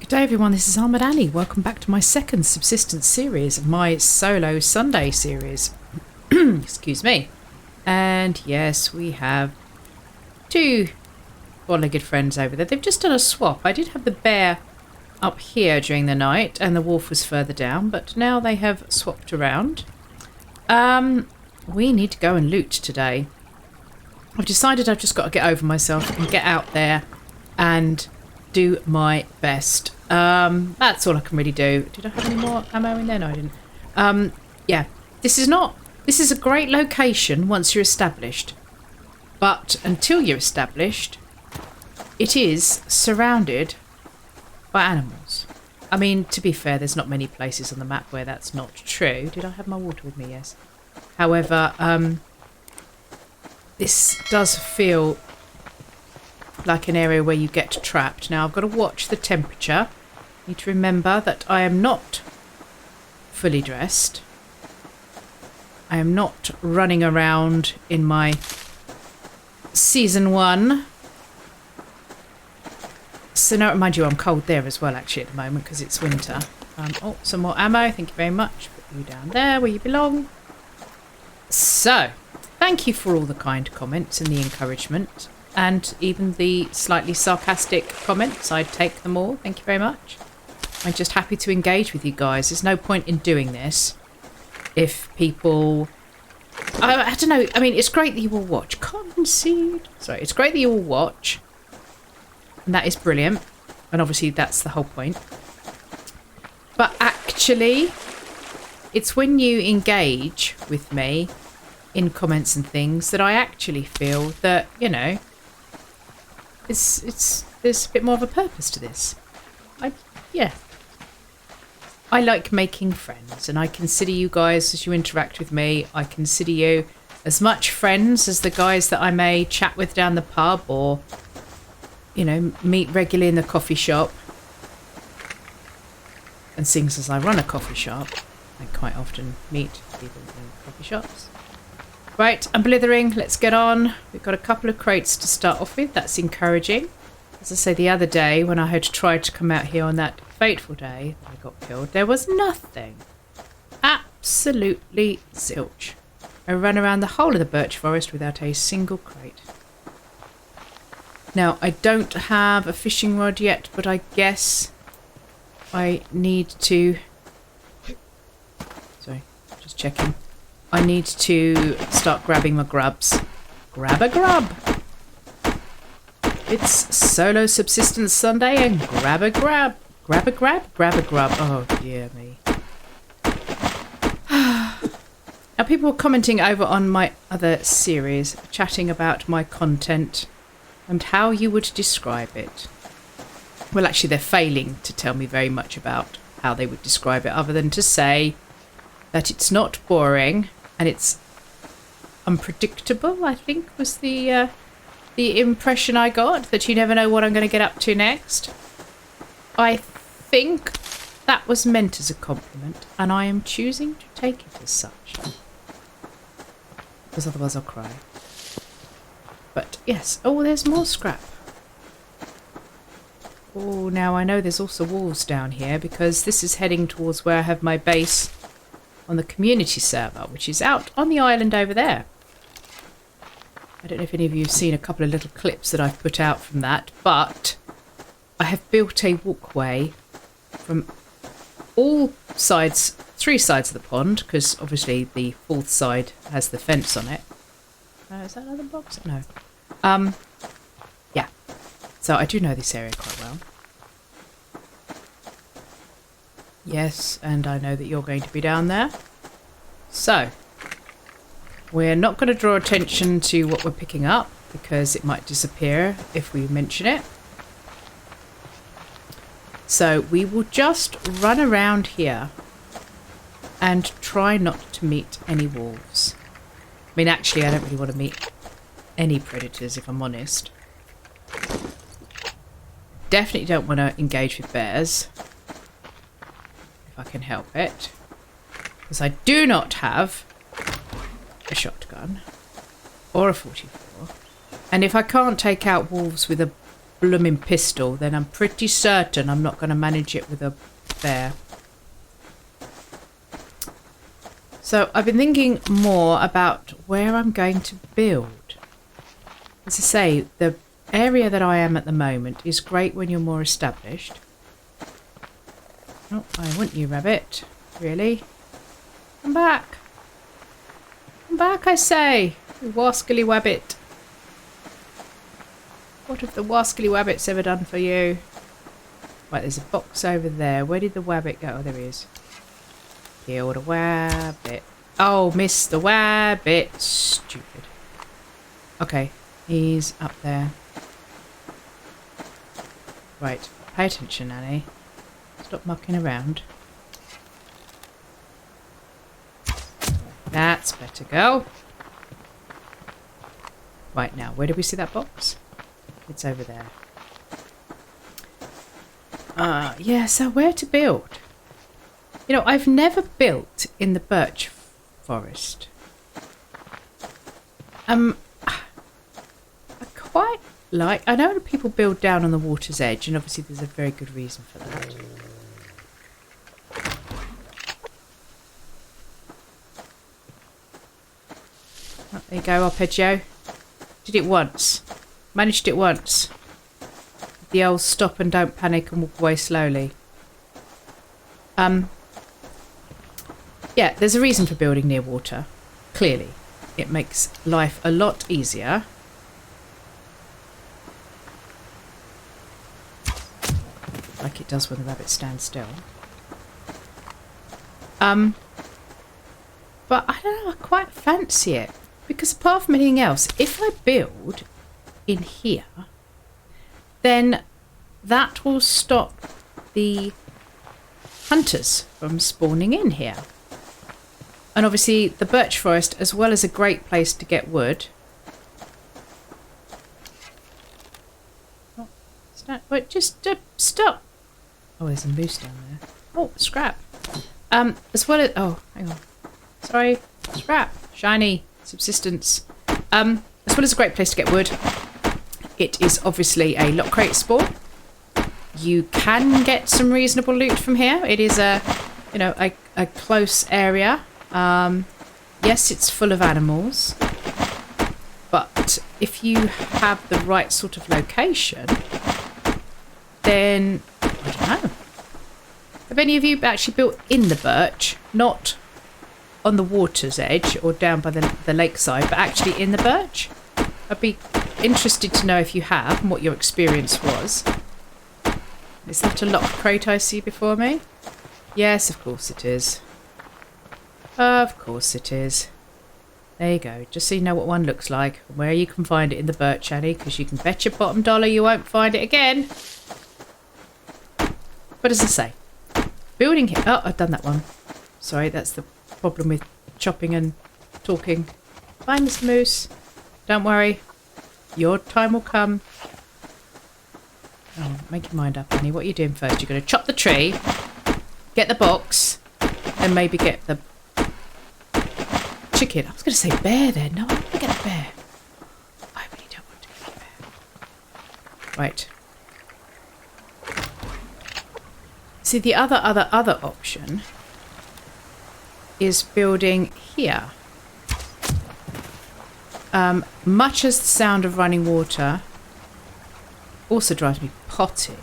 Good day everyone, this is Ahmed Ali. Welcome back to my second Subsistence series, my Solo Sunday series. Excuse me. And yes, we have two four-legged friends over there. They've just done a swap. I did have the bear up here during the night and the wolf was further down, but now they have swapped around. We need to go and loot today. I've decided I've just got to get over myself and get out there and do my best. That's all I can really do. Did I have any more ammo in there? No, I didn't. Yeah, this is a great location once you're established, but until you're established, it is surrounded by animals. I mean, to be fair, there's not many places on the map where that's not true. Did I have my water with me? Yes. However, this does feel like an area where you get trapped. Now I've got to watch the temperature. Need to remember that I am not fully dressed. I am not running around in my season 1. So now, mind you, I'm cold there as well actually at the moment because it's winter. Oh, some more ammo. Thank you very much. Put you down there where you belong. So, thank you for all the kind comments and the encouragement. And even the slightly sarcastic comments, I'd take them all. Thank you very much. I'm just happy to engage with you guys. There's no point in doing this if people... I don't know. I mean, it's great that you all watch. Concede. Sorry, it's great that you all watch. And that is brilliant. And obviously that's the whole point. But actually, it's when you engage with me in comments and things that I actually feel that, you know, there's a bit more of a purpose to this. I like making friends, and I consider you guys, as you interact with me, I consider you as much friends as the guys that I may chat with down the pub or, you know, meet regularly in the coffee shop. And seeing as I run a coffee shop, I quite often meet people in coffee shops. Right, I'm blithering. Let's get on. We've got a couple of crates to start off with. That's encouraging. As I say, the other day when I had tried to come out here on that fateful day that I got killed, there was nothing. Absolutely zilch. I ran around the whole of the birch forest without a single crate. Now, I don't have a fishing rod yet, but I guess I need to... Sorry, just checking. I need to start grabbing my grubs. Grab a grub! It's Solo Subsistence Sunday and grab a grab. Grab a grab? Grab a grub. Oh dear me. Now people were commenting over on my other series, chatting about my content and how you would describe it. Well, actually they're failing to tell me very much about how they would describe it, other than to say that it's not boring and it's unpredictable, I think was the impression I got, that you never know what I'm going to get up to next. I think that was meant as a compliment, and I am choosing to take it as such. Because otherwise I'll cry. But yes, oh, there's more scrap. Oh, now I know there's also wolves down here, because this is heading towards where I have my base on the community server, which is out on the island over there. I don't know if any of you have seen a couple of little clips that I've put out from that, but I have built a walkway from all sides, 3 sides of the pond, because obviously the 4th side has the fence on it. Is that another box? No. Yeah. So I do know this area quite well. Yes, and I know that you're going to be down there. So, we're not going to draw attention to what we're picking up, because it might disappear if we mention it. So we will just run around here and try not to meet any wolves. I mean, actually, I don't really want to meet any predators, if I'm honest. Definitely don't want to engage with bears, if I can help it. Because I do not have a shotgun or a 44. And if I can't take out wolves with a blooming pistol, then I'm pretty certain I'm not going to manage it with a bear. So I've been thinking more about where I'm going to build. As I say, the area that I am at the moment is great when you're more established. Oh, I want you, rabbit. Really? Come back. Come back, I say. You wascally wabbit. What have the wascally wabbits ever done for you? Right, there's a box over there. Where did the wabbit go? Oh, there he is. Kill the wabbit. Oh, missed the wabbit. Stupid. Okay, he's up there. Right, pay attention, Annie. Stop mucking around. That's better, girl. Right, now, where did we see that box? It's over there. Yeah, so where to build? You know, I've never built in the birch forest. I quite like... I know that people build down on the water's edge, and obviously there's a very good reason for that. Oh, there you go, arpeggio. Did it once. Managed it once. The old stop and don't panic and walk away slowly. Yeah, there's a reason for building near water. Clearly. It makes life a lot easier. Like it does when the rabbit stands still. But I don't know, I quite fancy it. Because apart from anything else, if I build in here, then that will stop the hunters from spawning in here. And obviously the birch forest, as well as a great place to get wood. Oh, wait, just stop. Oh, there's a moose down there. Oh, scrap. As well as... Oh, hang on. Sorry. Scrap. Shiny. Subsistence. As well as a great place to get wood, it is obviously a lock crate spawn. You can get some reasonable loot from here. It is a close area. Yes, it's full of animals, but if you have the right sort of location, then I don't know. Have any of you actually built in the birch, not on the water's edge or down by the lakeside, but actually in the birch? I'd be interested to know if you have and what your experience was. Is that a locked crate I see before me? Yes, of course it is. Of course it is. There you go. Just so you know what one looks like and where you can find it in the birch, Annie, because you can bet your bottom dollar you won't find it again. What does it say? Building here. Oh, I've done that one. Sorry, that's the problem with chopping and talking. Bye, Mr. Moose. Don't worry. Your time will come. Oh, make your mind up, Annie. What are you doing first? You're going to chop the tree, get the box, and maybe get the chicken. I was going to say bear there. No, I don't want to get a bear. I really don't want to get a bear. Right. See, the other option is building here. Much as the sound of running water also drives me potty,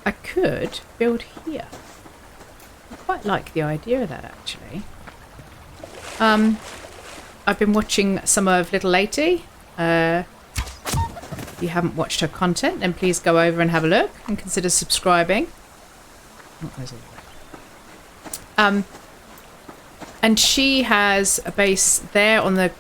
I could build here. I quite like the idea of that, actually. I've been watching some of Little Lady. If you haven't watched her content, then please go over and have a look and consider subscribing. And she has a base there on the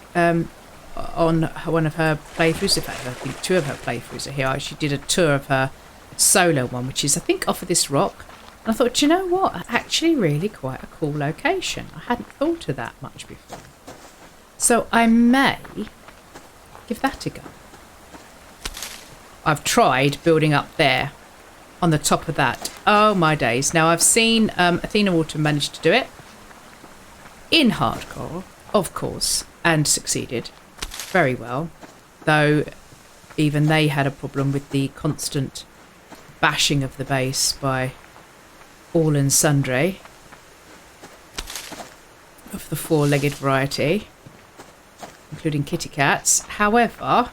on one of her playthroughs. In fact, I think two of her playthroughs are here. She did a tour of her solo one, which is, I think, off of this rock. And I thought, do you know what? Actually, really quite a cool location. I hadn't thought of that much before. So I may give that a go. I've tried building up there on the top of that. Oh, my days. Now, I've seen Athena Water manage to do it in hardcore, of course, and succeeded very well. Though even they had a problem with the constant bashing of the base by all and sundry of the four-legged variety, including kitty cats. However,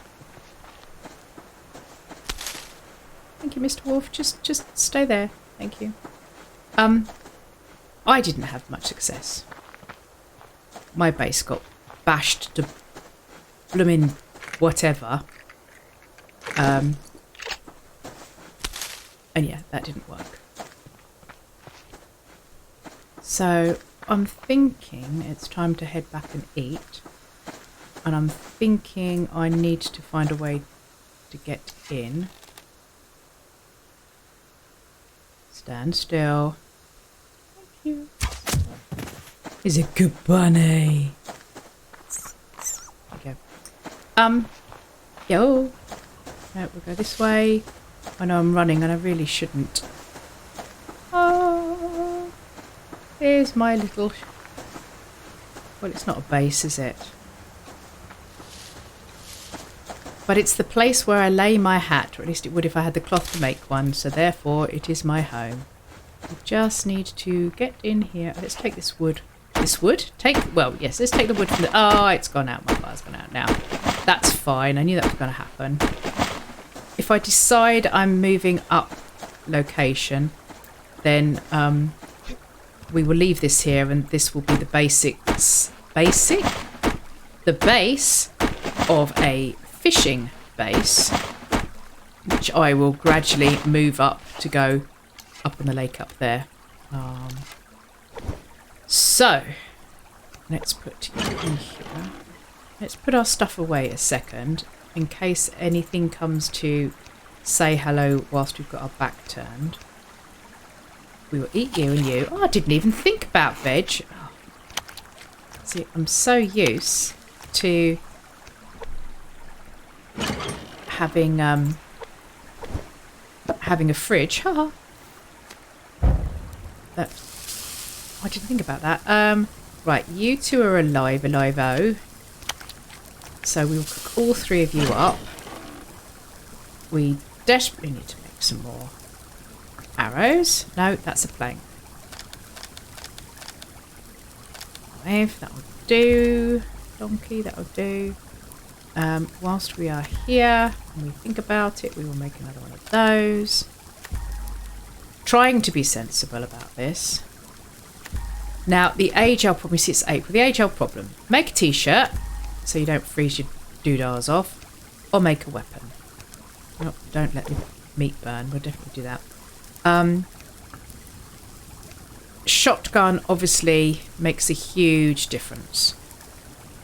thank you, Mr. Wolf. Just stay there. Thank you. I didn't have much success. My base got bashed to bloomin' whatever. And yeah, that didn't work. So I'm thinking it's time to head back and eat. And I'm thinking I need to find a way to get in. Stand still. Thank you. He's a good bunny. Okay. Yo. No, we'll go this way. I know I'm running and I really shouldn't. Oh, here's my little... Well, it's not a base, is it? But it's the place where I lay my hat, or at least it would if I had the cloth to make one, so therefore it is my home. I just need to get in here. Let's take this wood. This wood? Well, yes, let's take the wood from the... Oh, it's gone out. My fire's gone out now. That's fine. I knew that was going to happen. If I decide I'm moving up location, then we will leave this here, and this will be the basics. Basic? The base of a fishing base, which I will gradually move up to go up on the lake up there. So, let's put you in here. Let's put our stuff away a second, in case anything comes to say hello whilst we've got our back turned. We will eat you and you. Oh, I didn't even think about veg. Oh. See, I'm so used to having a fridge. Haha. That I didn't think about that. Right, you two are alive-o. So we will cook all three of you up. We desperately need to make some more arrows. No, that's a plank. 5, that'll do. Donkey, that'll do. Whilst we are here and we think about it, we will make another one of those. Trying to be sensible about this. Now, the age-old problem, you see it's April. The age-old problem. Make a t-shirt so you don't freeze your doodahs off, or make a weapon. Oh, don't let the meat burn. We'll definitely do that. Shotgun obviously makes a huge difference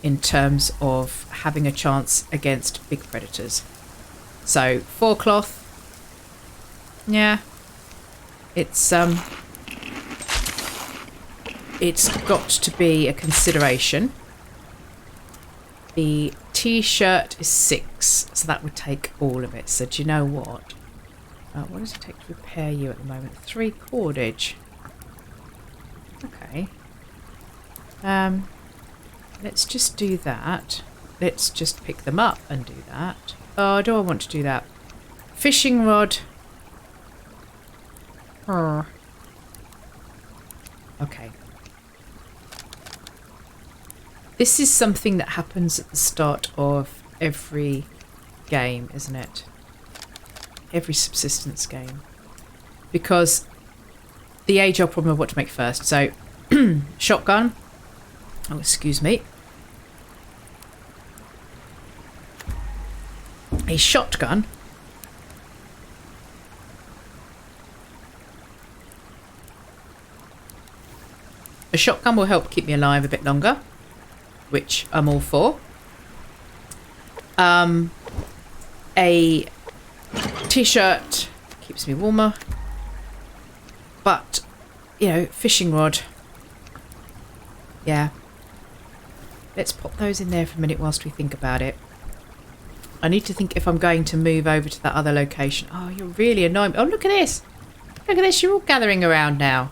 in terms of having a chance against big predators. So 4 cloth, yeah, it's got to be a consideration. The t-shirt is 6, so that would take all of it. So do you know what? What does it take to repair you at the moment? 3 cordage. Okay. Let's just do that. Let's just pick them up and do that. Oh, do I want to do that? Fishing rod. Okay. This is something that happens at the start of every game, isn't it? Every subsistence game. Because the age-old problem of what to make first. So, shotgun. Oh, excuse me. A shotgun. A shotgun will help keep me alive a bit longer, which I'm all for. A t-shirt keeps me warmer. But, you know, fishing rod. Yeah. Let's pop those in there for a minute whilst we think about it. I need to think if I'm going to move over to that other location. Oh, you're really annoying me. Oh, look at this. Look at this. You're all gathering around now.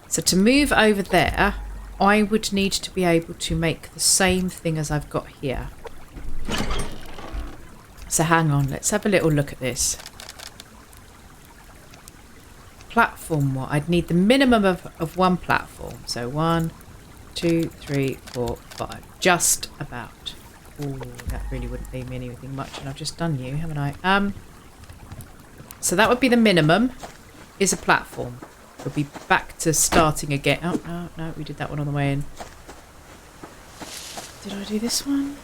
So to move over there, I would need to be able to make the same thing as I've got here. So hang on, let's have a little look at this. Platform what? I'd need the minimum of one platform. So 1, 2, 3, 4, 5. Just about. Oh, that really wouldn't leave me anything much, and I've just done you, haven't I? So that would be the minimum, is a platform. We'll be back to starting again. Oh, no, we did that one on the way in. Did I do this one?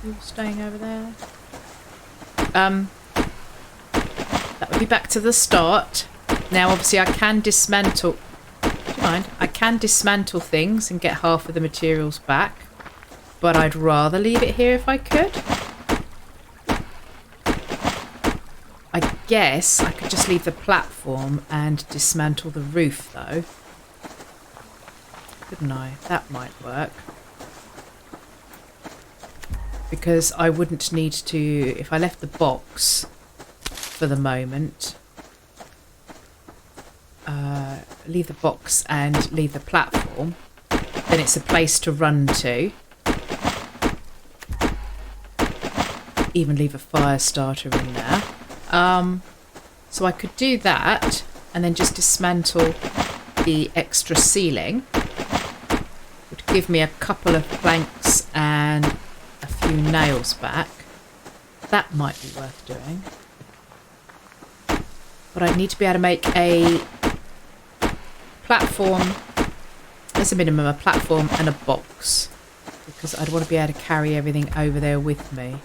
You staying over there? That would be back to the start. Now, obviously, I can dismantle... Do you mind? I can dismantle things and get half of the materials back. But I'd rather leave it here if I could. I guess I could just leave the platform and dismantle the roof, though. Couldn't I? That might work. Because I wouldn't need to... If I left the box for the moment... leave the box and leave the platform, then it's a place to run to. Even leave a fire starter in there. So I could do that and then just dismantle the extra ceiling. Would give me a couple of planks and a few nails back. That might be worth doing. But I'd need to be able to make a platform, as a minimum, a platform and a box. Because I'd want to be able to carry everything over there with me.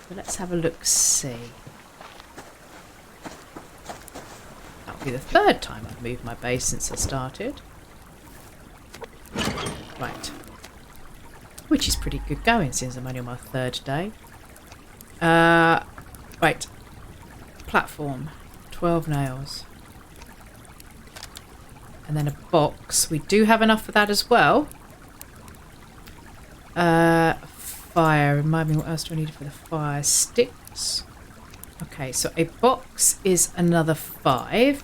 But let's have a look-see. That'll be the third time I've moved my base since I started. Right. Which is pretty good going since I'm only on my third day. Right. Platform. 12 nails. And then a box. We do have enough for that as well. Fire. Remind me, what else do I need for the fire? Sticks. Okay, so a box is another 5.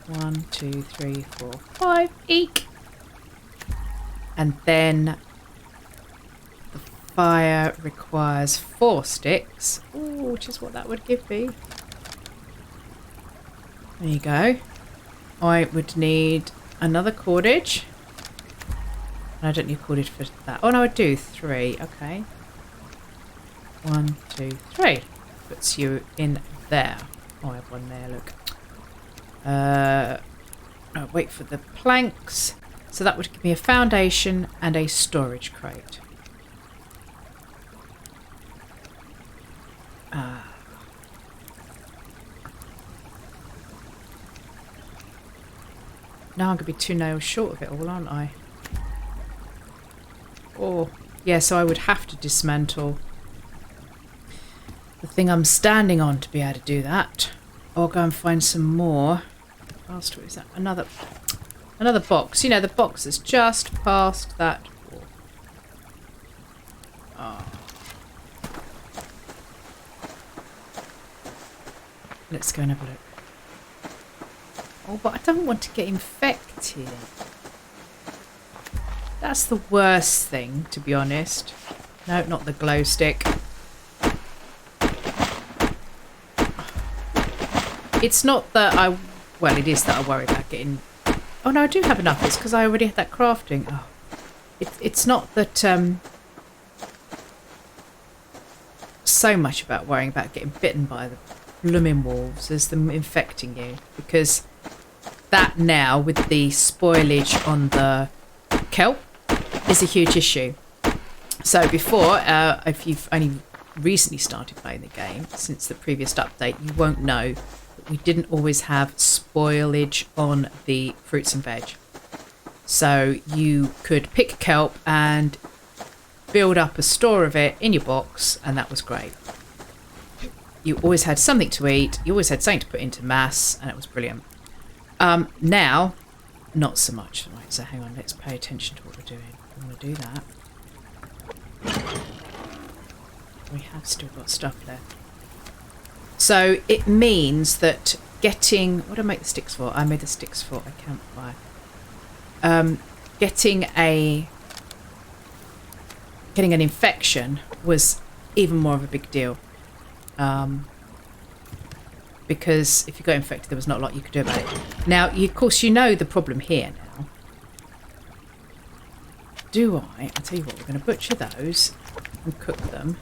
1, 2, 3, 4, 5. Eek! And then the fire requires 4 sticks. Ooh, which is what that would give me. There you go. I would need another cordage. I don't need cordage for that. Oh no, I do. 3. Okay. 1, 2, 3. Puts you in there. Oh, I have one there. Look. Oh, wait for the planks. So that would give me a foundation and a storage crate. Now I'm going to be 2 nails short of it all, aren't I? Oh, yeah, so I would have to dismantle the thing I'm standing on to be able to do that. Or go and find some more. What is that? Another box. You know, the box is just past that wall. Oh. Let's go and have a look. Oh, but I don't want to get infected. That's the worst thing, to be honest. No, not the glow stick. It's not that I... Well, it is that I worry about getting... Oh, no, I do have enough. It's because I already had that crafting. Oh. It's not that... so much about worrying about getting bitten by the blooming wolves as them infecting you. Because that now, with the spoilage on the kelp, is a huge issue. So before, if you've only recently started playing the game, since the previous update, you won't know that we didn't always have spoilage on the fruits and veg. So you could pick kelp and build up a store of it in your box, and that was great. You always had something to eat, you always had something to put into mass, and it was brilliant. Now, not so much. Right, so hang on, let's pay attention to what we're doing. I'm going to do that. We have still got stuff left. So it means that getting... What do I make the sticks for? I made the sticks for a campfire. Getting an infection was even more of a big deal. Because if you got infected, there was not a lot you could do about it. Now, of course, you know the problem here now. I'll tell you what, we're going to butcher those and cook them.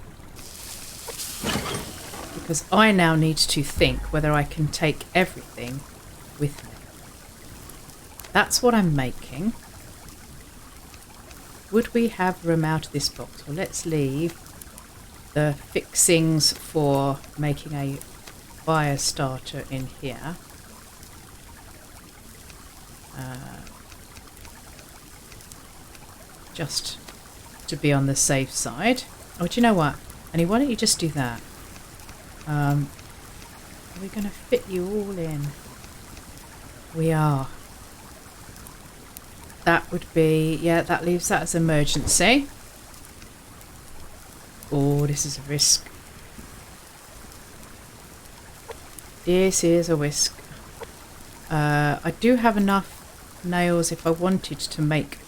Because I now need to think whether I can take everything with me. That's what I'm making. Would we have room out of this box? Well, let's leave the fixings for making a fire starter in here. Just to be on the safe side. Oh, do you know what? Annie, why don't you just do that? Are we going to fit you all in? We are. That would be... Yeah, that leaves that as emergency. Oh, this is a risk. This is a risk. I do have enough nails if I wanted to make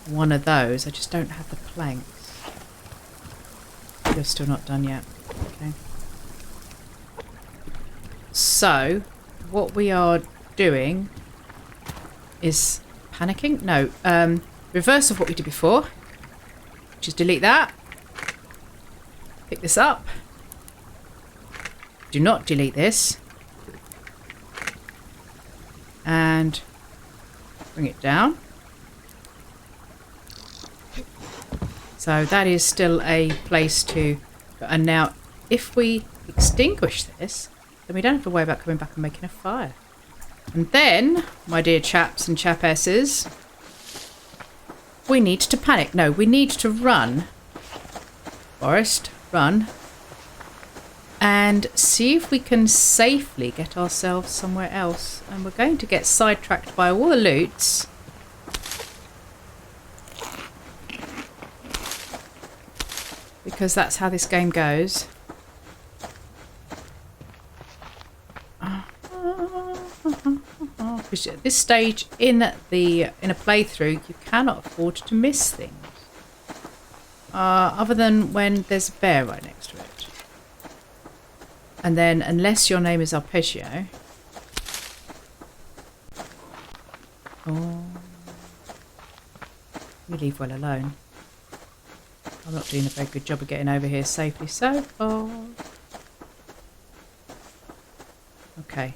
one of those. I just don't have the planks. You're still not done yet. Okay. So, what we are doing is panicking? No. Reverse of what we did before. Just delete that. Pick this up. Do not delete this. And bring it down. So that is still a place to... And now, if we extinguish this, then we don't have to worry about coming back and making a fire. And then, my dear chaps and chapesses, we need to panic. No, we need to run. Forest, run. And see if we can safely get ourselves somewhere else. And we're going to get sidetracked by all the loots. Because that's how this game goes. Because at this stage in a playthrough, you cannot afford to miss things. Other than when there's a bear right next to it. And then, unless your name is Arpeggio... Oh... You leave well alone. I'm not doing a very good job of getting over here safely so far. Okay.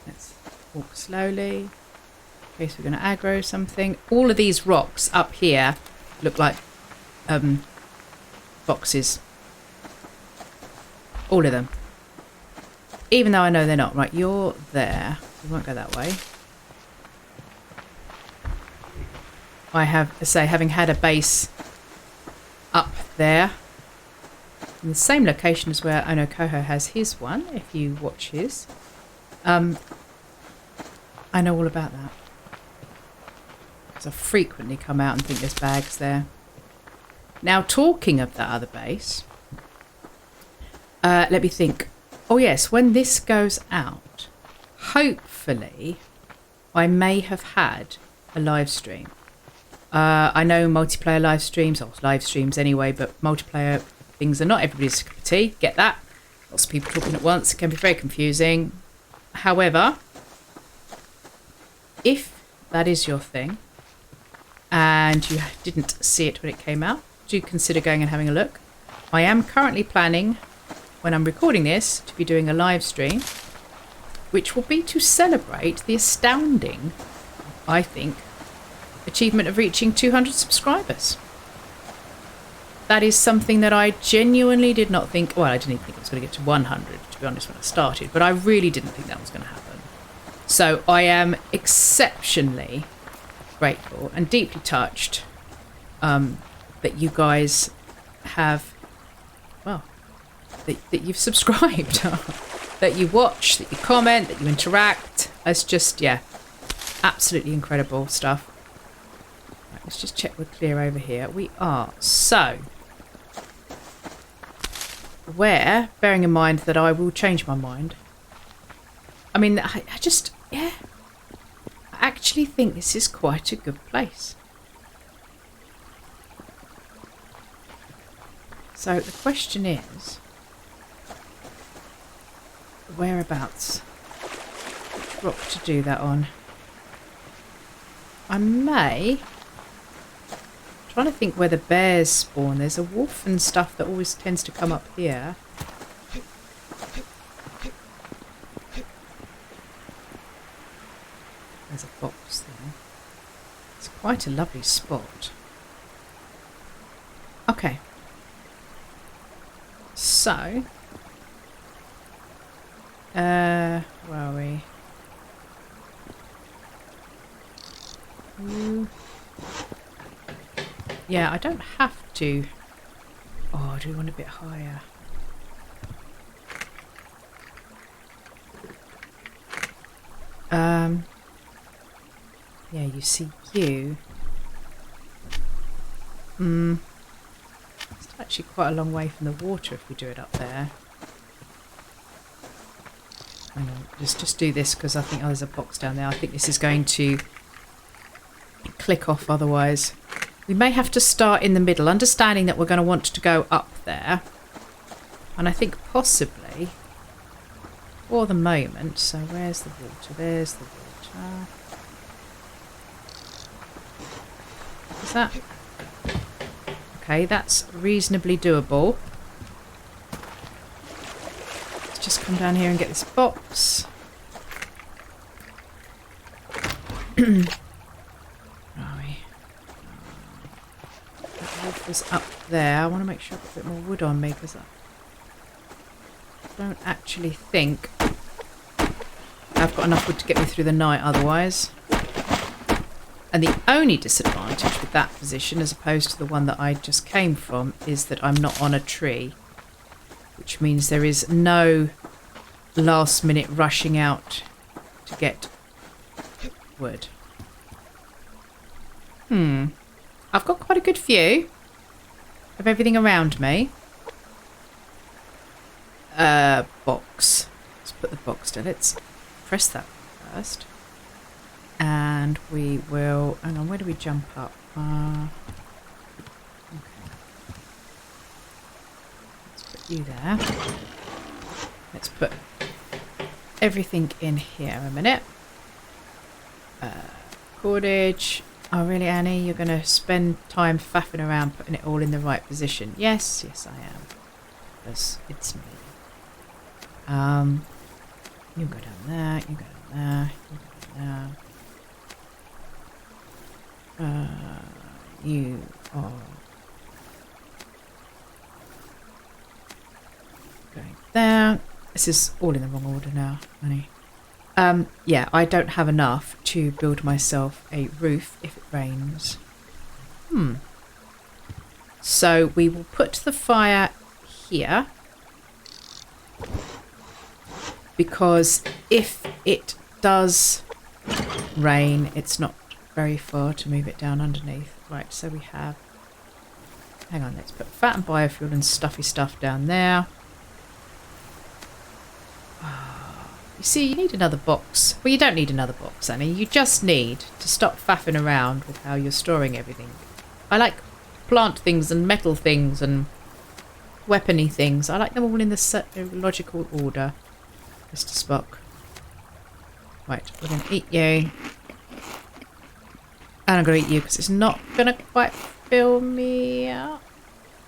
Let's walk slowly. In case we're going to aggro something. All of these rocks up here look like boxes. All of them. Even though I know they're not. Right, you're there. We won't go that way. I have to say, having had a base up there, in the same location as where I know Coho has his one, if you watch his, I know all about that. Because I frequently come out and think there's bags there. Now, talking of that other base, let me think. Oh yes, when this goes out, hopefully I may have had a live stream. I know multiplayer live streams, or live streams anyway, but multiplayer things are not everybody's cup of tea. Get that? Lots of people talking at once. It can be very confusing. However, if that is your thing, and you didn't see it when it came out, do consider going and having a look. I am currently planning, when I'm recording this, to be doing a live stream, which will be to celebrate the astounding, I think, achievement of reaching 200 subscribers. That is something that I genuinely did not think... Well, I didn't even think I was going to get to 100, to be honest, when I started. But I really didn't think that was going to happen. So I am exceptionally grateful and deeply touched that you guys have... Well, that you've subscribed. That you watch, that you comment, that you interact. It's just, yeah, absolutely incredible stuff. Let's just check we're clear over here. We are. So, where, bearing in mind that I will change my mind. I mean, I just, yeah. I actually think this is quite a good place. So the question is, whereabouts? Which rock to do that on? I may... I'm trying to think where the bears spawn. There's a wolf and stuff that always tends to come up here. There's a box there. It's quite a lovely spot. Okay. So, where are we? Yeah, I don't have to. Oh, do we want a bit higher? Yeah, you see you. It's actually quite a long way from the water if we do it up there. Hang on, just do this because I think there's a box down there. I think this is going to click off otherwise. We may have to start in the middle, understanding that we're going to want to go up there. And I think possibly, for the moment, so where's the water? There's the water. Is that... Okay, that's reasonably doable. Let's just come down here and get this box. Where are we? That wolf was up there. I want to make sure I've got a bit more wood on me because I don't actually think I've got enough wood to get me through the night otherwise. And the only disadvantage with that position, as opposed to the one that I just came from, is that I'm not on a tree. Which means there is no last minute rushing out to get wood. I've got quite a good view of everything around me. Box. Let's put the box down. Let's press that first. And we will... Hang on, where do we jump up? Okay. Let's put you there. Let's put everything in here a minute. Cordage. Oh, really, Annie? You're going to spend time faffing around putting it all in the right position? Yes, yes, I am. Because it's me. You go down there, you go down there, you go down there. You are going there. This is all in the wrong order now, honey. Yeah, I don't have enough to build myself a roof if it rains. So we will put the fire here. Because if it does rain, it's not very far to move it down underneath. Right, so we have... Hang on, let's put fat and biofuel and stuffy stuff down there. You see, you need another box. Well, you don't need another box, Annie. You just need to stop faffing around with how you're storing everything. I like plant things and metal things and weapony things. I like them all in the logical order. Mr. Spock. Right, we're going to eat you. And I'm going to eat you because it's not going to quite fill me up.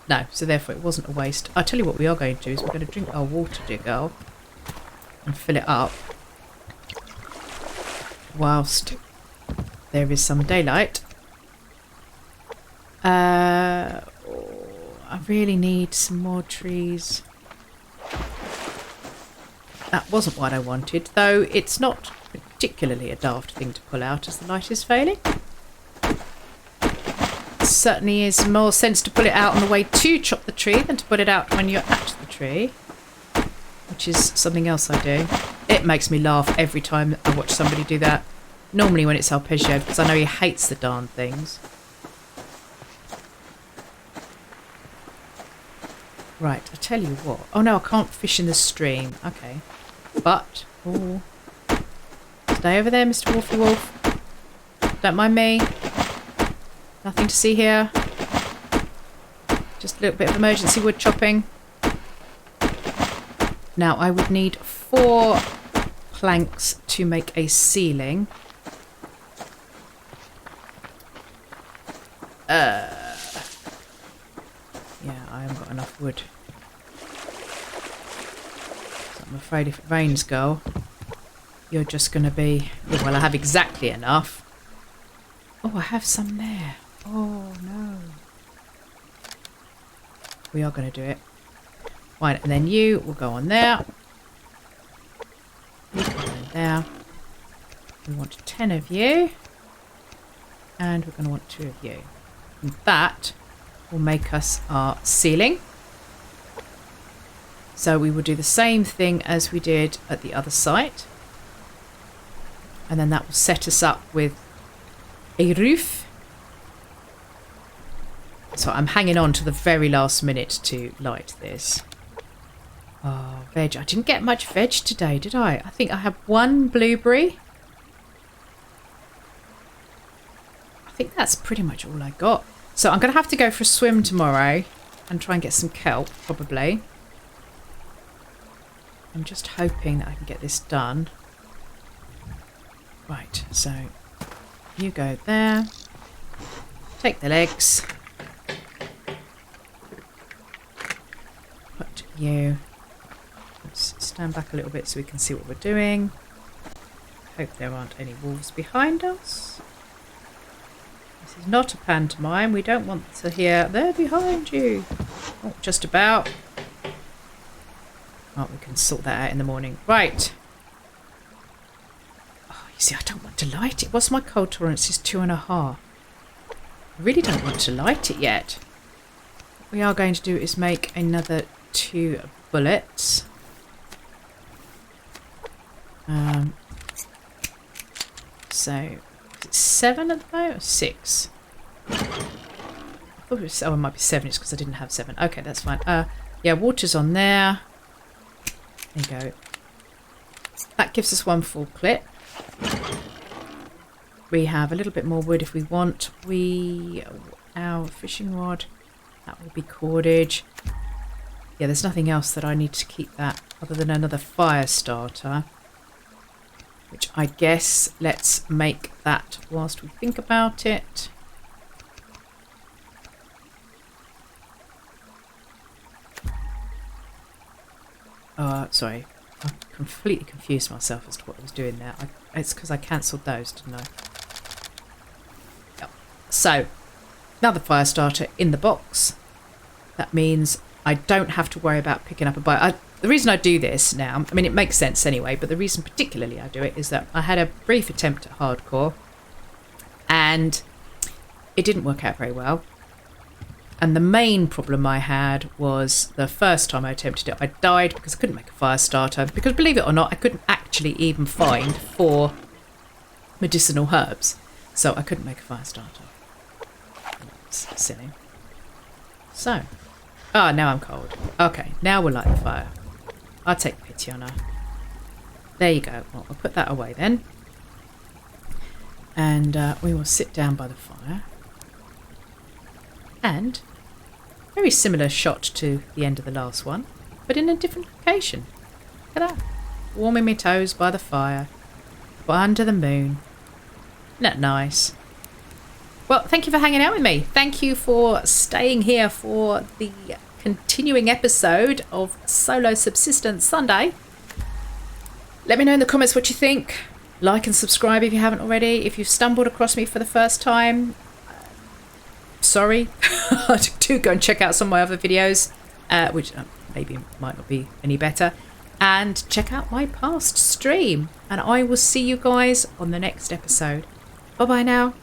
No, so therefore it wasn't a waste. I'll tell you what we are going to do is we're going to drink our water, dear girl. And fill it up. Whilst there is some daylight. I really need some more trees. That wasn't what I wanted, though it's not particularly a daft thing to pull out as the light is failing. It certainly is more sense to pull it out on the way to chop the tree than to put it out when you're at the tree. Which is something else I do. It makes me laugh every time I watch somebody do that. Normally when it's Arpeggio, because I know he hates the darn things. Right, I tell you what. Oh no, I can't fish in the stream. Okay. But, oh, stay over there, Mr. Wolfy Wolf. Don't mind me. Nothing to see here. Just a little bit of emergency wood chopping. Now I would need 4 planks to make a ceiling. Yeah, I haven't got enough wood. So I'm afraid if it rains, girl, you're just going to be... Oh, well, I have exactly enough. Oh, I have some there. Oh, no. We are going to do it. Right, and then you will go on there. You go on there. We want 10 of you. And we're going to want 2 of you. And that will make us our ceiling. So we will do the same thing as we did at the other site. And then that will set us up with a roof. So I'm hanging on to the very last minute to light this. Oh, veg. I didn't get much veg today, did I? I think I had 1 blueberry. I think that's pretty much all I got. So I'm going to have to go for a swim tomorrow and try and get some kelp, probably. I'm just hoping that I can get this done. Right, so you go there. Take the legs. Put you... Let's stand back a little bit so we can see what we're doing. Hope there aren't any wolves behind us. This is not a pantomime. We don't want to hear, they're behind you. Oh, just about. Oh, we can sort that out in the morning. Right. Oh, you see, I don't want to light it. What's my cold tolerance? Is 2.5. I really don't want to light it yet. What we are going to do is make another 2 bullets. So, is it 7 at the moment or 6? I thought it was, oh, it might be 7. It's because I didn't have 7. Okay, that's fine. Yeah, water's on there. There you go. That gives us 1 full clip. We have a little bit more wood if we want. Our fishing rod, that will be cordage. Yeah, there's nothing else that I need to keep that other than another fire starter. Which I guess let's make that whilst we think about it. Sorry. I completely confused myself as to what I was doing there. It's because I cancelled those, didn't I? Yep. So, another fire starter in the box. That means I don't have to worry about picking up a bite. The reason I do this now, I mean, it makes sense anyway, but the reason particularly I do it is that I had a brief attempt at hardcore and it didn't work out very well. And the main problem I had was the first time I attempted it, I died because I couldn't make a fire starter. Because believe it or not, I couldn't actually even find 4 medicinal herbs. So I couldn't make a fire starter. That's silly. So, now I'm cold. Okay, now we'll light the fire. I'll take pity on her. There you go. Well, I'll put that away then. And we will sit down by the fire. And very similar shot to the end of the last one, but in a different location. Look at that. Warming my toes by the fire, under the moon. Isn't that nice? Well, thank you for hanging out with me. Thank you for staying here for the continuing episode of Solo Subsistence Sunday. Let me know in the comments what you think. Like and subscribe if you haven't already. If you've stumbled across me for the first time, sorry. Do go and check out some of my other videos, which maybe might not be any better. And check out my past stream. And I will see you guys on the next episode. Bye bye now.